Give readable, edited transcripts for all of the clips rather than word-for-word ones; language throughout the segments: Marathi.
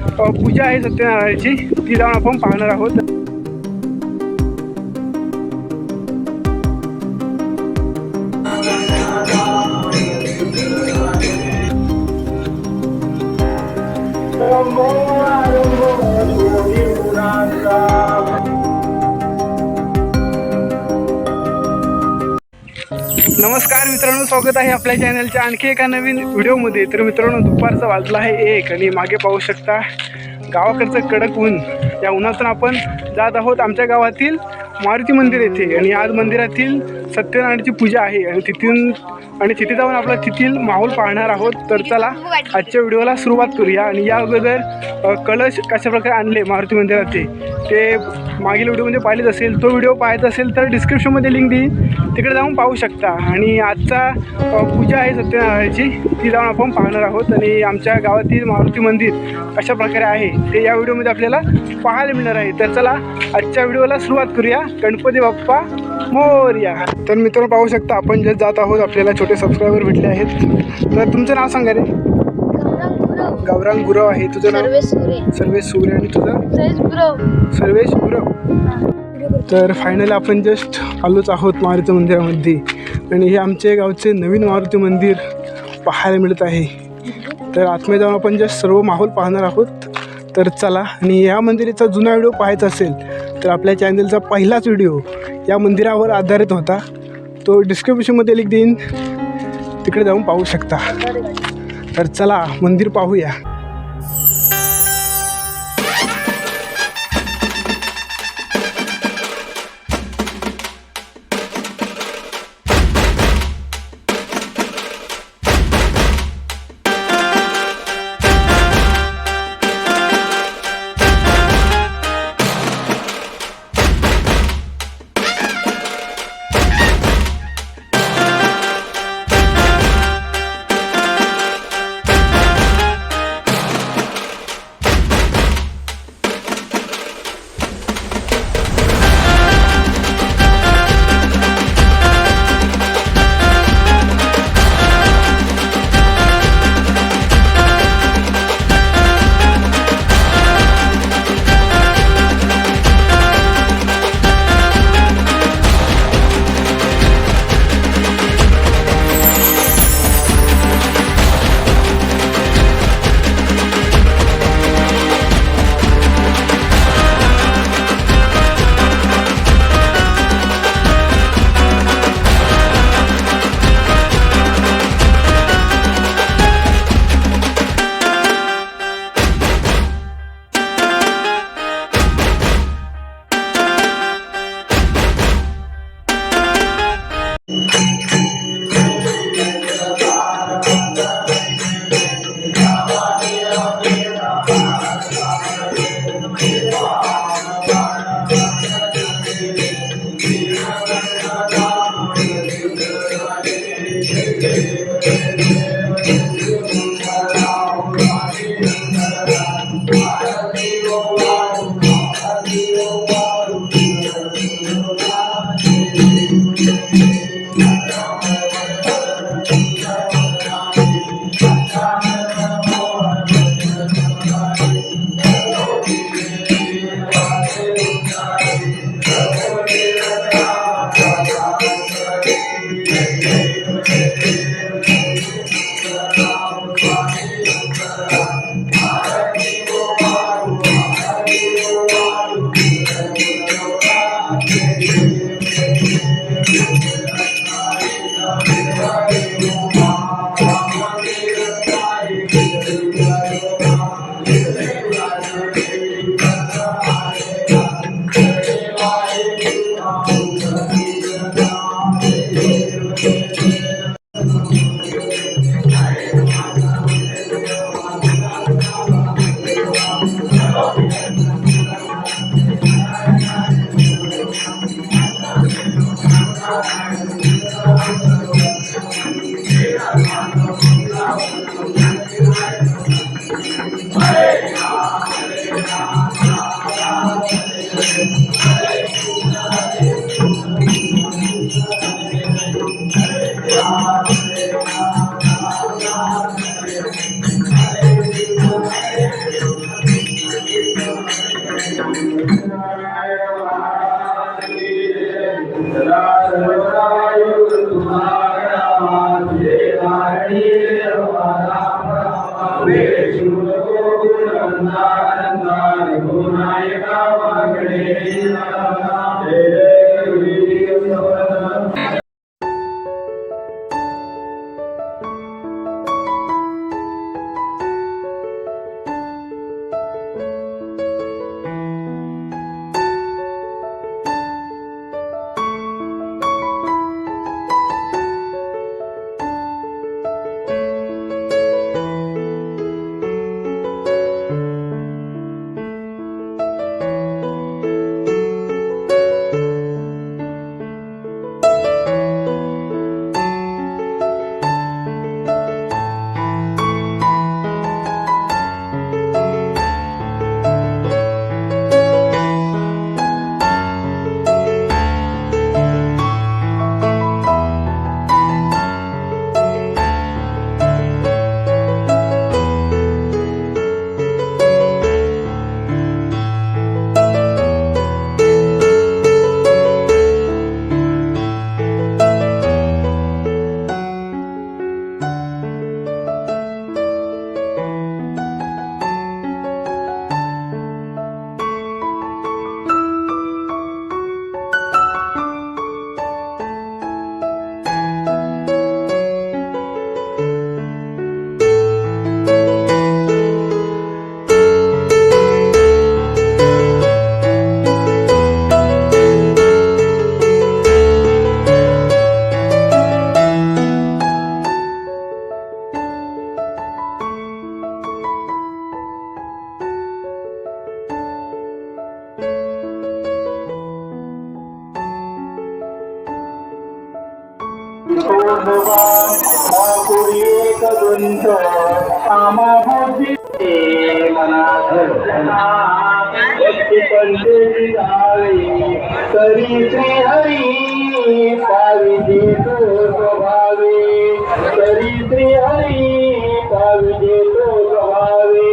पूजा आहे सत्यनारायणाची, ती जाऊन आपण पाहणार आहोत. नमस्कार मित्रांनो, स्वागत आहे आपल्या चॅनलच्या आणखी एका नवीन व्हिडिओमध्ये. तर मित्रांनो, दुपारचा वाजला आहे 1 आणि मागे पाहू शकता गावाकडचं कडक ऊन. या उन्हातून आपण जात आहोत आमच्या गावातील मारुती मंदिर येथे, आणि आज मंदिरातील सत्यनारायणाची पूजा आहे आणि तिथे जाऊन आपला तिथील माहोल पाहणार आहोत. तर चला आजच्या व्हिडिओला सुरुवात करूया. आणि या अगोदर कलश कशा प्रकारे आणले मारुती मंदिराचे ते मागील व्हिडिओमध्ये पाहिलेच असेल. तो व्हिडिओ पाहायचा असेल तर डिस्क्रिप्शनमध्ये लिंक देईन, तिकडे जाऊन पाहू शकता. आणि आजचा पूजा आहे सत्यनारायणाची, ती जाऊन आपण पाहणार आहोत. आणि आमच्या गावातील मारुती मंदिर कशा प्रकारे आहे ते या व्हिडिओमध्ये आपल्याला पाहायला मिळणार आहे. तर चला आजच्या व्हिडिओला सुरुवात करूया. गणपती बाप्पा मोरया. तर मित्रांनो, पाहू शकता आपण जे जात आहोत, आपल्याला छोटे सबस्क्रायबर भेटले आहेत. तर तुमचं नाव सांगा रे. गौरांग गुरव आहे. तुझं नाव? सर्वेश सुरे. आणि तुझं? सर्वेश गुरव. तर फायनली आपण जस्ट आलोच आहोत मारुती मंदिरामध्ये, आणि हे आमचे गावचे नवीन मारुती मंदिर पाहायला मिळत आहे. तर आतमध्ये जाऊन आपण जस्ट सर्व माहोल पाहणार आहोत. तर चला. आणि या मंदिराचा जुना व्हिडिओ पाहायचा असेल तर आपल्या चॅनलचा पहिलाच व्हिडिओ या मंदिरावर आधारित होता, तो डिस्क्रिप्शनमध्ये लिंक देईन, तिकडे जाऊन पाहू शकता. तर चला मंदिर पाहूया. तरी श्री हरी पाविजे तो स्वभावे तरी श्री हरी पाविजे तो स्वभावे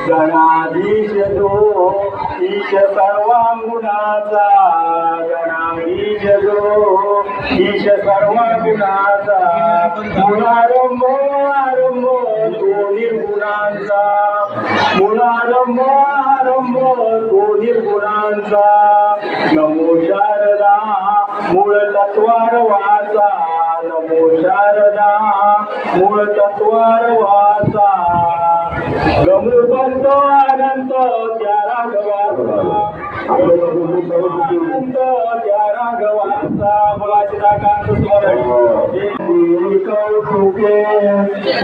गणाधीश तो ईश सर्वांगुणाचा गणाधीश तो ईश सर्वांगुणाचा मुलारंभ आरंभ तो निर्गुणांचा मुलारंभ आरंभ तो निर्गुणांचा नमो शारदा मूळ तत्वार वाचा नमो शारदा मूळ तत्वार वाचा गमृपंत अनंत त्या राघवाचा अनंत त्या राघवाचा मला चिराकांत स्मरण कौतुके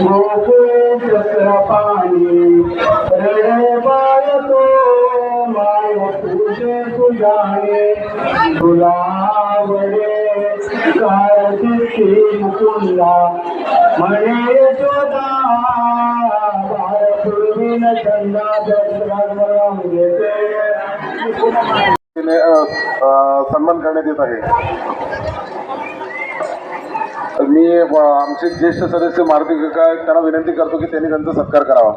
गोकुळ चक्र पाणी रे बाय तो माय तुझे तुझाने तुलावरे कार्तिकी मुकुंदा म्हणे यशोदा पूर्वीन चंदा दर्शनात घेते सन्मान करण्यात येत आहे. मी आमचे ज्येष्ठ सदस्य मारुती काका त्यांना विनंती करतो की त्यांनी त्यांचा सत्कार करावा.